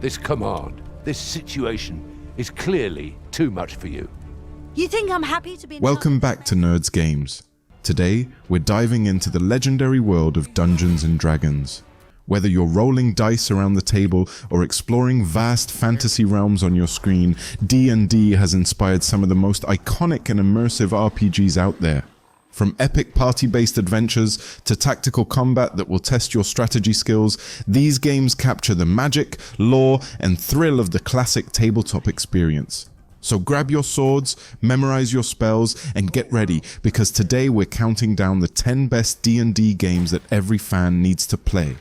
This command, this situation is clearly too much for you. You think I'm happy to be... Welcome back to Nerds Games. Today, we're diving into the legendary world of Dungeons & Dragons. Whether you're rolling dice around the table or exploring vast fantasy realms on your screen, D&D has inspired some of the most iconic and immersive RPGs out there. From epic party-based adventures to tactical combat that will test your strategy skills, these games capture the magic, lore, and thrill of the classic tabletop experience. So grab your swords, memorize your spells, and get ready, because today we're counting down the 10 best D&D games that every fan needs to play.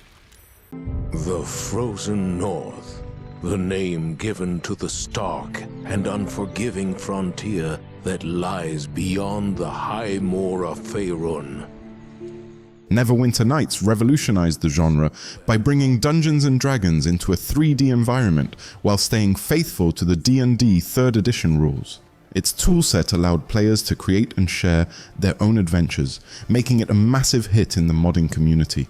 The Frozen North, the name given to the stark and unforgiving frontier that lies beyond the high moor of Faerun. Neverwinter Nights revolutionized the genre by bringing Dungeons & Dragons into a 3D environment while staying faithful to the D&D 3rd edition rules. Its toolset allowed players to create and share their own adventures, making it a massive hit in the modding community.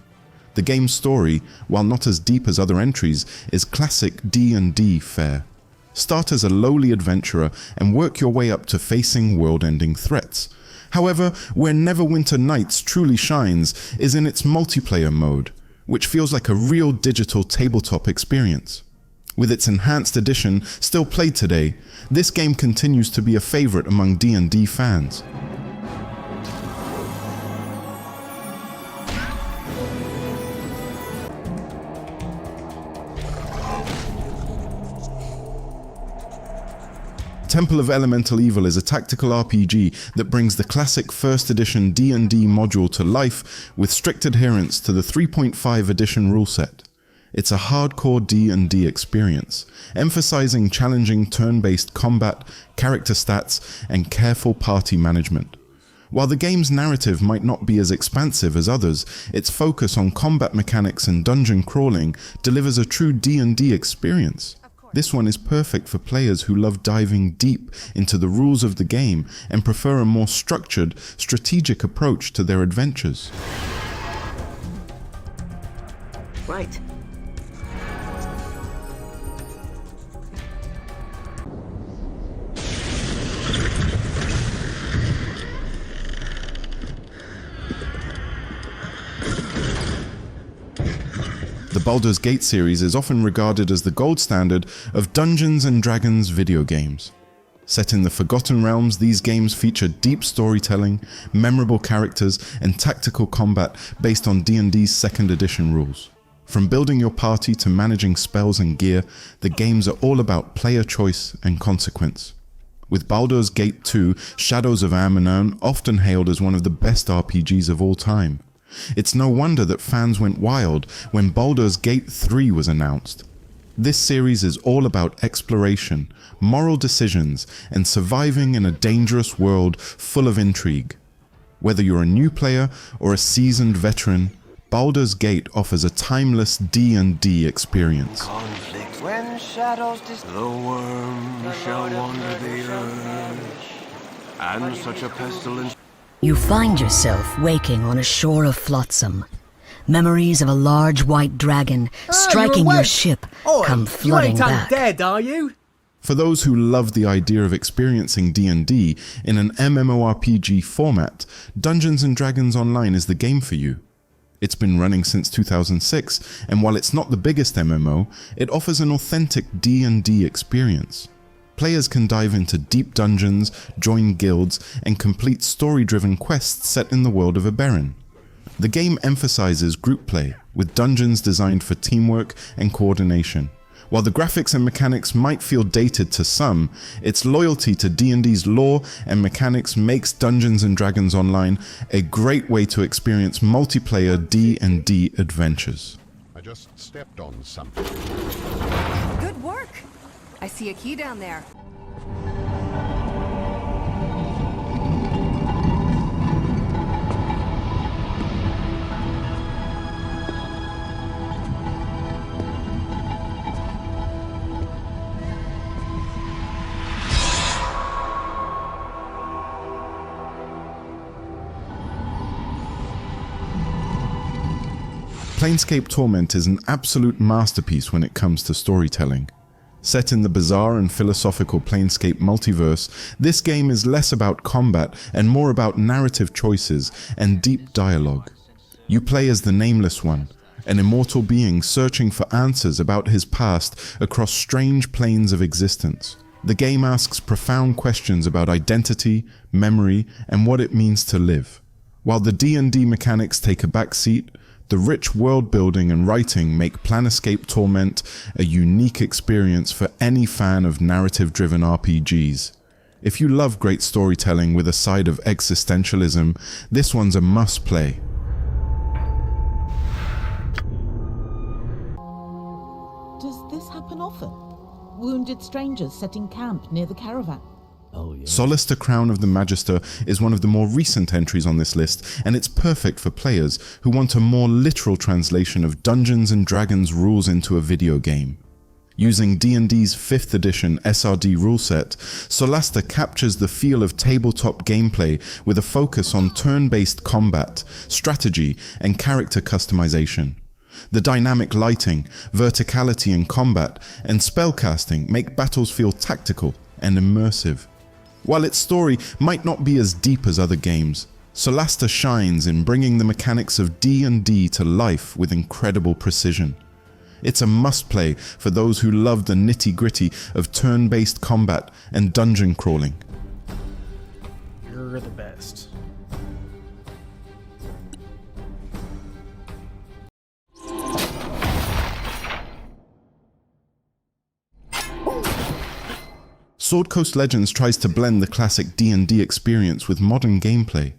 The game's story, while not as deep as other entries, is classic D&D fare. Start as a lowly adventurer and work your way up to facing world-ending threats. However, where Neverwinter Nights truly shines is in its multiplayer mode, which feels like a real digital tabletop experience. With its enhanced edition still played today, this game continues to be a favorite among D&D fans. Temple of Elemental Evil is a tactical RPG that brings the classic 1st edition D&D module to life with strict adherence to the 3.5 edition rule set. It's a hardcore D&D experience, emphasizing challenging turn-based combat, character stats, and careful party management. While the game's narrative might not be as expansive as others, its focus on combat mechanics and dungeon crawling delivers a true D&D experience. This one is perfect for players who love diving deep into the rules of the game and prefer a more structured, strategic approach to their adventures. Right. The Baldur's Gate series is often regarded as the gold standard of Dungeons & Dragons video games. Set in the Forgotten Realms, these games feature deep storytelling, memorable characters, and tactical combat based on D&D's 2nd edition rules. From building your party to managing spells and gear, the games are all about player choice and consequence. With Baldur's Gate 2, Shadows of Amn often hailed as one of the best RPGs of all time. It's no wonder that fans went wild when Baldur's Gate 3 was announced. This series is all about exploration, moral decisions, and surviving in a dangerous world full of intrigue. Whether you're a new player or a seasoned veteran, Baldur's Gate offers a timeless D&D experience. Conflict when shadows the worm shall wander the earth, and such a pestilence. You find yourself waking on a shore of flotsam. Memories of a large white dragon striking your ship come flooding back. You ain't undead, are you? For those who love the idea of experiencing D&D in an MMORPG format, Dungeons & Dragons Online is the game for you. It's been running since 2006, and while it's not the biggest MMO, it offers an authentic D&D experience. Players can dive into deep dungeons, join guilds, and complete story-driven quests set in the world of Eberron. The game emphasizes group play, with dungeons designed for teamwork and coordination. While the graphics and mechanics might feel dated to some, its loyalty to D&D's lore and mechanics makes Dungeons & Dragons Online a great way to experience multiplayer D&D adventures. I just stepped on something. Good work! I see a key down there. Planescape Torment is an absolute masterpiece when it comes to storytelling. Set in the bizarre and philosophical Planescape multiverse, this game is less about combat and more about narrative choices and deep dialogue. You play as the Nameless One, an immortal being searching for answers about his past across strange planes of existence. The game asks profound questions about identity, memory, and what it means to live. While the D&D mechanics take a backseat, the rich world building and writing make Planescape Torment a unique experience for any fan of narrative-driven RPGs. If you love great storytelling with a side of existentialism, this one's a must-play. Does this happen often? Wounded strangers setting camp near the caravan? Oh, yeah. Solasta Crown of the Magister is one of the more recent entries on this list, and it's perfect for players who want a more literal translation of Dungeons & Dragons rules into a video game. Using D&D's 5th edition SRD rule set, Solasta captures the feel of tabletop gameplay with a focus on turn-based combat, strategy, and character customization. The dynamic lighting, verticality in combat, and spellcasting make battles feel tactical and immersive. While its story might not be as deep as other games, Solasta shines in bringing the mechanics of D&D to life with incredible precision. It's a must-play for those who love the nitty-gritty of turn-based combat and dungeon crawling. You're the best. Sword Coast Legends tries to blend the classic D&D experience with modern gameplay.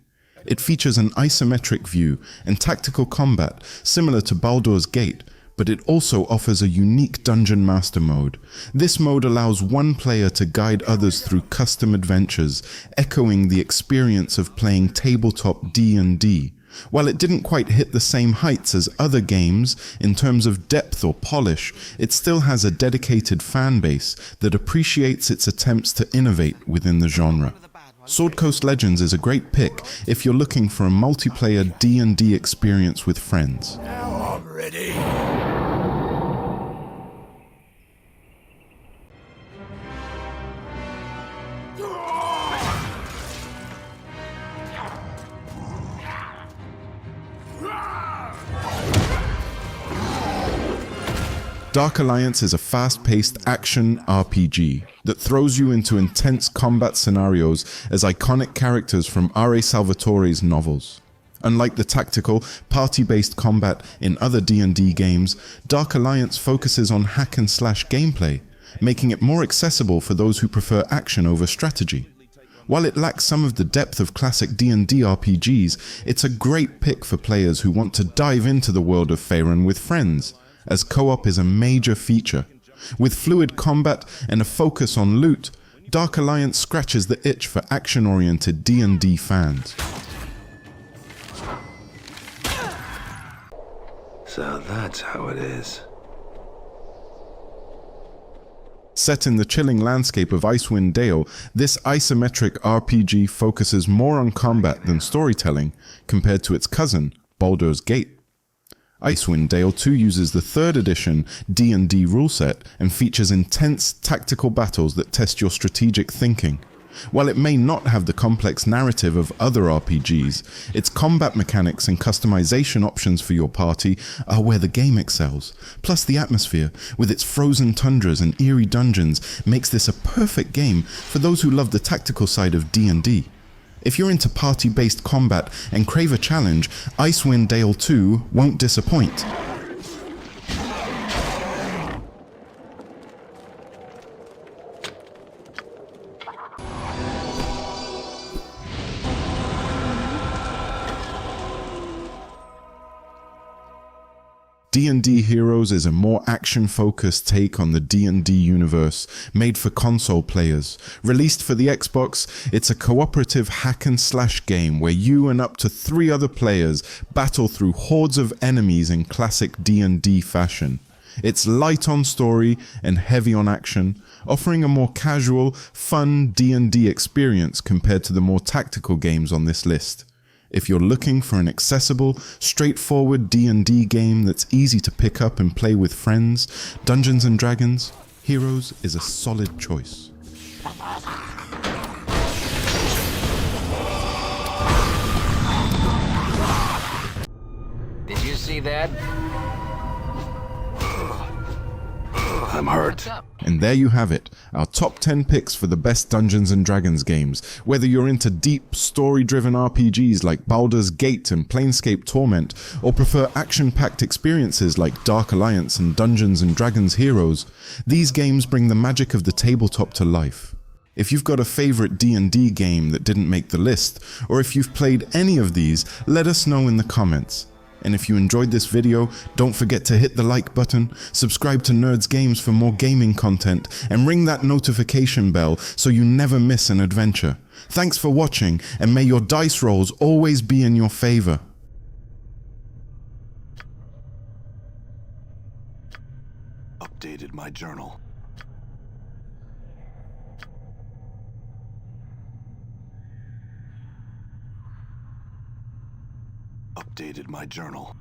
It features an isometric view and tactical combat similar to Baldur's Gate, but it also offers a unique Dungeon Master mode. This mode allows one player to guide others through custom adventures, echoing the experience of playing tabletop D&D. While it didn't quite hit the same heights as other games in terms of depth or polish, it still has a dedicated fan base that appreciates its attempts to innovate within the genre. Sword Coast Legends is a great pick if you're looking for a multiplayer D&D experience with friends. Now I'm ready. Dark Alliance is a fast-paced action RPG that throws you into intense combat scenarios as iconic characters from R.A. Salvatore's novels. Unlike the tactical, party-based combat in other D&D games, Dark Alliance focuses on hack-and-slash gameplay, making it more accessible for those who prefer action over strategy. While it lacks some of the depth of classic D&D RPGs, it's a great pick for players who want to dive into the world of Faerun with friends, as co-op is a major feature. With fluid combat and a focus on loot, Dark Alliance scratches the itch for action-oriented D&D fans. So that's how it is. Set in the chilling landscape of Icewind Dale, this isometric RPG focuses more on combat than storytelling compared to its cousin, Baldur's Gate. Icewind Dale 2 uses the 3rd edition D&D rule set and features intense tactical battles that test your strategic thinking. While it may not have the complex narrative of other RPGs, its combat mechanics and customization options for your party are where the game excels. Plus the atmosphere, with its frozen tundras and eerie dungeons, makes this a perfect game for those who love the tactical side of D&D. If you're into party-based combat and crave a challenge, Icewind Dale 2 won't disappoint. D&D Heroes is a more action-focused take on the D&D universe, made for console players. Released for the Xbox, it's a cooperative hack-and-slash game where you and up to 3 other players battle through hordes of enemies in classic D&D fashion. It's light on story and heavy on action, offering a more casual, fun D&D experience compared to the more tactical games on this list. If you're looking for an accessible, straightforward D&D game that's easy to pick up and play with friends, Dungeons & Dragons Heroes is a solid choice. Did you see that? I'm hurt. And there you have it, our top 10 picks for the best Dungeons & Dragons games. Whether you're into deep, story-driven RPGs like Baldur's Gate and Planescape Torment, or prefer action-packed experiences like Dark Alliance and Dungeons & Dragons Heroes, these games bring the magic of the tabletop to life. If you've got a favorite D&D game that didn't make the list, or if you've played any of these, let us know in the comments. And if you enjoyed this video, don't forget to hit the like button, subscribe to Nerds Games for more gaming content, and ring that notification bell so you never miss an adventure. Thanks for watching, and may your dice rolls always be in your favor. Updated my journal. Updated my journal.